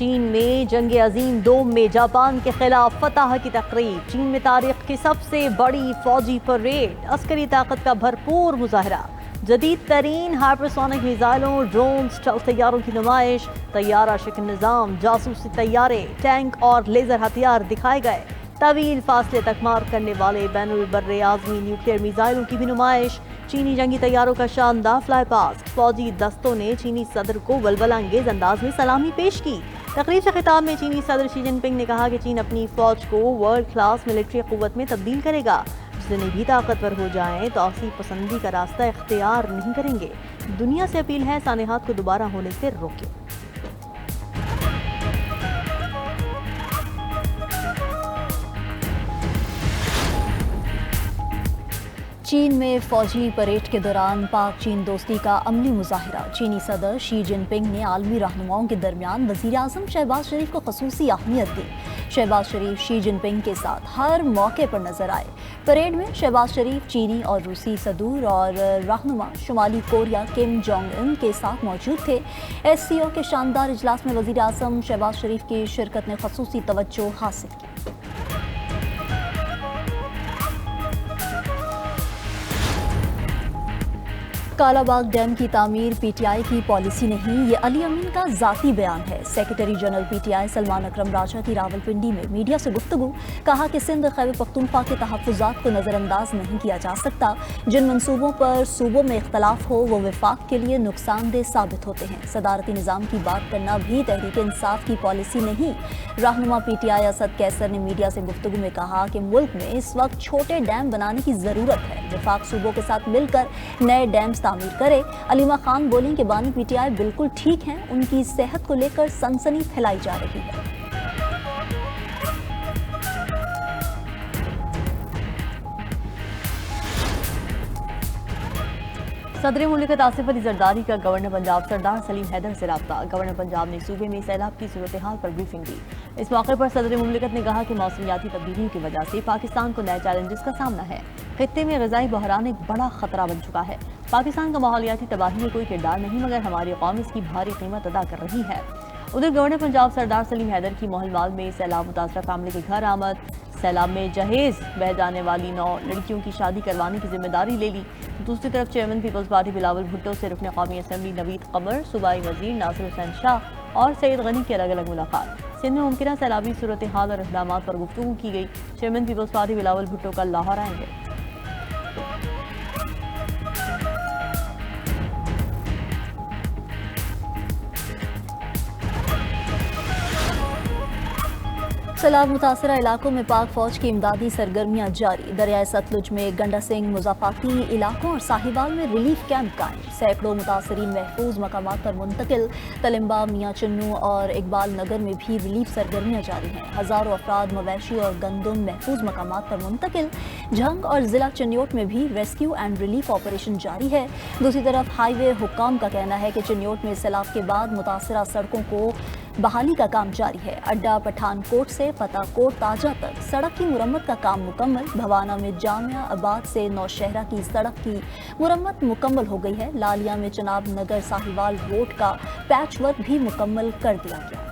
چین میں جنگ عظیم دوم میں جاپان کے خلاف فتح کی تقریب، چین میں تاریخ کی سب سے بڑی فوجی پریڈ، عسکری طاقت کا بھرپور مظاہرہ، جدید ترین ہائپرسونک میزائلوں، ڈرون، اسٹیلتھ طیاروں کی نمائش، طیارہ شکن نظام، جاسوسی طیارے، ٹینک اور لیزر ہتھیار دکھائے گئے، طویل فاصلے تک مار کرنے والے بین البر اعظمی نیوکلیئر میزائلوں کی بھی نمائش، چینی جنگی طیاروں کا شاندار فلائی پاسٹ، فوجی دستوں نے چینی صدر کو ولولہ انگیز انداز میں سلامی پیش کی۔ تقریب سے خطاب میں چینی صدر شی جن پنگ نے کہا کہ چین اپنی فوج کو ورلڈ کلاس ملٹری قوت میں تبدیل کرے گا، جتنے بھی طاقتور ہو جائیں توسیع پسندی کا راستہ اختیار نہیں کریں گے۔ دنیا سے اپیل ہے سانحات کو دوبارہ ہونے سے روکے۔ چین میں فوجی پریڈ کے دوران پاک چین دوستی کا عملی مظاہرہ، چینی صدر شی جن پنگ نے عالمی رہنماؤں کے درمیان وزیر اعظم شہباز شریف کو خصوصی اہمیت دی۔ شہباز شریف شی جن پنگ کے ساتھ ہر موقع پر نظر آئے۔ پریڈ میں شہباز شریف چینی اور روسی صدور اور رہنما شمالی کوریا کم جونگ ان کے ساتھ موجود تھے۔ ایس سی او کے شاندار اجلاس میں وزیر اعظم شہباز شریف کی شرکت نے خصوصی توجہ حاصل کی۔ کالا باغ ڈیم کی تعمیر پی ٹی آئی کی پالیسی نہیں، یہ علی امین کا ذاتی بیان ہے۔ Secretary general P T I Salman Akram Raja کی راولپنڈی میں میڈیا سے گفتگو، کہا کہ سندھ خیبر پختونخوا کے تحفظات کو نظر انداز نہیں کیا جا سکتا، جن منصوبوں پر صوبوں میں اختلاف ہو وہ وفاق کے لیے نقصان دہ ثابت ہوتے ہیں۔ صدارتی نظام کی بات کرنا بھی تحریک انصاف کی پالیسی نہیں۔ رہنما پی ٹی آئی اسد کیسر نے میڈیا سے گفتگو میں کہا کہ ملک میں اس وقت چھوٹے ڈیم بنانے کی ضرورت ہے، وفاق صوبوں کے ساتھ مل کر نئے ڈیمز تعمیر کرے۔ علیمہ خان بولیں کہ بانی پی ٹی آئی بالکل ٹھیک ہیں، ان کی صحت کو لے کر سنسنی پھیلائی جا رہی ہے۔ صدر مملکت آصف علی زرداری کا گورنر پنجاب سردار سلیم حیدر سے رابطہ، گورنر پنجاب نے صوبے میں سیلاب کی صورتحال پر بریفنگ دی۔ اس موقع پر صدر مملکت نے کہا کہ موسمیاتی تبدیلیوں کی وجہ سے پاکستان کو نئے چیلنجز کا سامنا ہے، خطے میں غذائی بحران ایک بڑا خطرہ بن چکا ہے۔ پاکستان کا ماحولیاتی تباہی میں کوئی کردار نہیں، مگر ہماری قوم اس کی بھاری قیمت ادا کر رہی ہے۔ ادھر گورنر پنجاب سردار سلیم حیدر کی موہل میں سیلاب متاثرہ فیملی کے گھر آمد، سیلاب میں جہیز بہہ جانے والی 9 لڑکیوں کی شادی کروانے کی ذمہ داری لے لی۔ دوسری طرف chairman Peoples Party Bilawal Bhutto سے رکن قومی اسمبلی نوید قمر، صوبائی وزیر ناصر حسین شاہ اور سید غنی کی الگ الگ ملاقات۔ سندھ میں ممکنہ سیلابی صورتحال اور اقدامات پر گفتگو کی گئی۔ Chairman Peoples Party Bilawal Bhutto کل لاہور آئیں گے۔ سیلاب متاثرہ علاقوں میں پاک فوج کی امدادی سرگرمیاں جاری، دریائے ستلج میں گنڈا سنگھ مضافاتی علاقوں اور ساہیوال میں ریلیف کیمپ قائم، سینکڑوں متاثرین محفوظ مقامات پر منتقل، تلمبا، میاں چنو اور اقبال نگر میں بھی ریلیف سرگرمیاں جاری ہیں، ہزاروں افراد مویشی اور گندم محفوظ مقامات پر منتقل، جھنگ اور ضلع چنیوٹ میں بھی ریسکیو اینڈ ریلیف آپریشن جاری ہے۔ دوسری طرف ہائی وے حکام کا کہنا ہے کہ چنیوٹ میں سیلاب کے بعد متاثرہ سڑکوں کو بحالی کا کام جاری ہے، اڈا پٹھان کوٹ سے فتح کوٹ تاجہ تک سڑک کی مرمت کا کام مکمل، بھوانا میں جامعہ آباد سے نوشہرہ کی سڑک کی مرمت مکمل ہو گئی ہے، لالیہ میں چناب نگر ساہیوال روڈ کا پیچ ورک بھی مکمل کر دیا گیا۔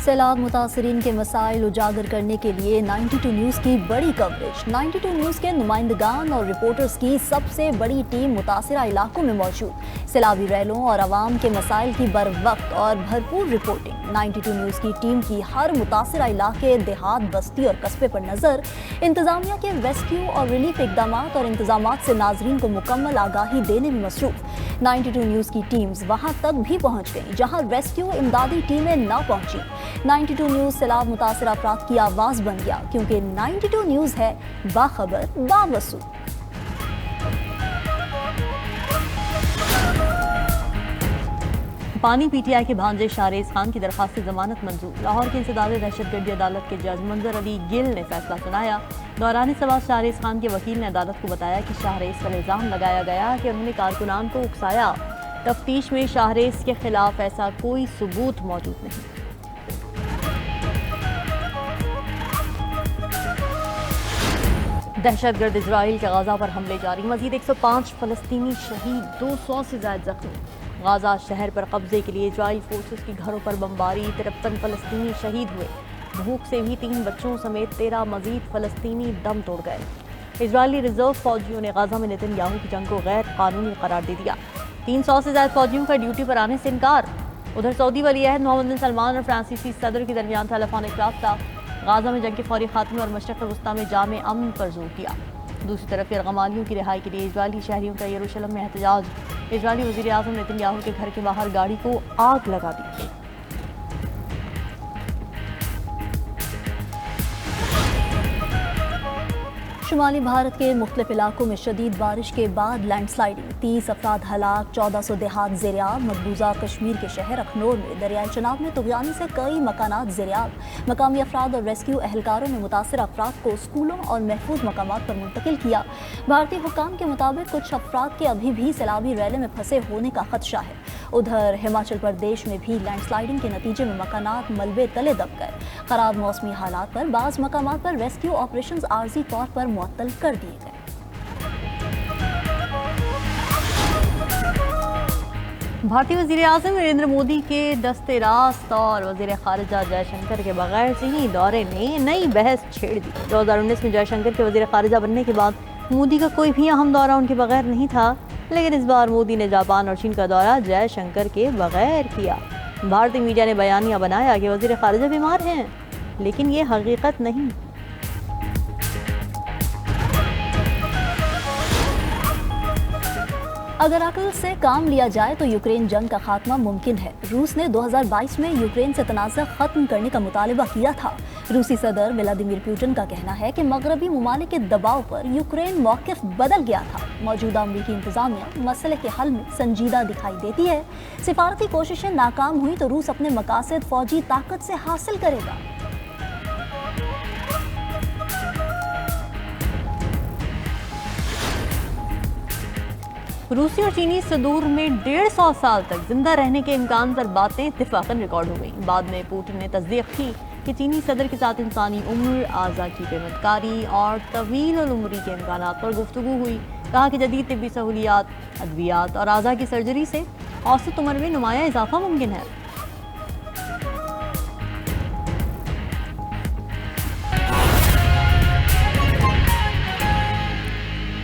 سیلاب متاثرین کے مسائل اجاگر کرنے کے لیے 92 نیوز کی بڑی کوریج، 92 نیوز کے نمائندگان اور رپورٹرز کی سب سے بڑی ٹیم متاثرہ علاقوں میں موجود، سیلابی ریلوں اور عوام کے مسائل کی بر وقت اور بھرپور رپورٹنگ۔ 92 نیوز کی ٹیم کی ہر متاثرہ علاقے، دیہات، بستی اور قصبے پر نظر، انتظامیہ کے ریسکیو اور ریلیف اقدامات اور انتظامات سے ناظرین کو مکمل آگاہی دینے میں مصروف۔ 92 نیوز کی ٹیمز وہاں تک بھی پہنچ گئیں جہاں ریسکیو امدادی ٹیمیں نہ پہنچیں۔ 92 نیوز سیلاب متاثرہ افراد کی آواز بن گیا، کیونکہ 92 نیوز ہے باخبر باوصول۔ پانی پی ٹی آئی کے بھانجے شاہریز خان کی درخواست ضمانت منظور، لاہور کی انسداد دہشت گردی عدالت کے جج منظر علی گل نے فیصلہ سنایا۔ دوران سوال شاہریز خان کے وکیل نے عدالت کو بتایا کہ شاہریز پر الزام لگایا گیا کہ انہوں نے کارکنان کو اکسایا، تفتیش میں شاہریز کے خلاف ایسا کوئی ثبوت موجود نہیں۔ دہشت گرد اسرائیل کے غزہ پر حملے جاری، مزید 105 فلسطینی شہید، 200 سے زائد زخمی۔ غزہ شہر پر قبضے کے لیے اسرائیل فورسز کی گھروں پر بمباری، 53 فلسطینی شہید ہوئے۔ بھوک سے بھی 3 بچوں سمیت 13 مزید فلسطینی دم توڑ گئے۔ اسرائیلی ریزرو فوجیوں نے غزہ میں نتن یاہو کی جنگ کو غیر قانونی قرار دے دیا۔ 300 سے زائد فوجیوں کا ڈیوٹی پر آنے سے انکار۔ ادھر سعودی ولی عہد محمد بن سلمان اور فرانسیسی صدر کے درمیان ٹیلیفونک رابطہ، غزہ میں جنگ کے فوری خاتمے اور مشرق وسطیٰ میں جامع امن پر زور دیا۔ دوسری طرف یرغمالیوں کی رہائی کے لیے اسرائیلی شہریوں کا یروشلم میں احتجاج، اسرائیلی وزیر اعظم نتن یاہو کے گھر کے باہر گاڑی کو آگ لگا دی۔ شمالی بھارت کے مختلف علاقوں میں شدید بارش کے بعد لینڈ سلائیڈنگ، 30 افراد ہلاک، 1400 دیہات زیرآب۔ مقبوضہ کشمیر کے شہر اخنور میں دریائے چناب میں طغیانی سے کئی مکانات زیرآب۔ مقامی افراد اور ریسکیو اہلکاروں نے متاثرہ افراد کو اسکولوں اور محفوظ مقامات پر منتقل کیا۔ بھارتی حکام کے مطابق کچھ افراد کے ابھی بھی سیلابی ریلے میں پھنسے ہونے کا خدشہ ہے۔ ادھر ہماچل پردیش میں بھی لینڈ سلائیڈنگ کے نتیجے میں مکانات ملبے تلے دب گئے۔ خراب موسمی حالات پر بعض مقامات پر ریسکیو آپریشنز عارضی طور پر معطل کر دیے گئے۔ بھارتی وزیر اعظم نریندر مودی کے دست راست اور وزیر خارجہ جے شنکر کے بغیر چینی دورے نے نئی بحث چھیڑ دی۔ 2019 میں جے شنکر کے وزیر خارجہ بننے کے بعد مودی کا کوئی بھی اہم دورہ ان کے بغیر نہیں تھا، لیکن اس بار مودی نے جاپان اور چین کا دورہ جے شنکر کے بغیر کیا۔ بھارتی میڈیا نے بیانیہ بنایا کہ وزیر خارجہ بیمار ہیں، لیکن یہ حقیقت نہیں۔ اگر عقل سے کام لیا جائے تو یوکرین جنگ کا خاتمہ ممکن ہے۔ روس نے 2022 میں یوکرین سے تنازع ختم کرنے کا مطالبہ کیا تھا۔ روسی صدر ولادیمیر پوٹن کا کہنا ہے کہ مغربی ممالک کے دباؤ پر یوکرین موقف بدل گیا تھا۔ موجودہ امریکی انتظامیہ مسئلے کے حل میں سنجیدہ دکھائی دیتی ہے۔ سفارتی کوششیں ناکام ہوئی تو روس اپنے مقاصد فوجی طاقت سے حاصل کرے گا۔ روسی اور چینی صدور میں 150 سال تک زندہ رہنے کے امکان پر باتیں اتفاقاً ریکارڈ ہو گئیں۔ بعد میں پوٹن نے تصدیق کی کہ چینی صدر کے ساتھ انسانی عمر، اعضاء کی قیمت کاری اور طویل العمری کے امکانات پر گفتگو ہوئی۔ کہا کہ جدید طبی سہولیات، ادویات اور اعضاء کی سرجری سے اوسط عمر میں نمایاں اضافہ ممکن ہے۔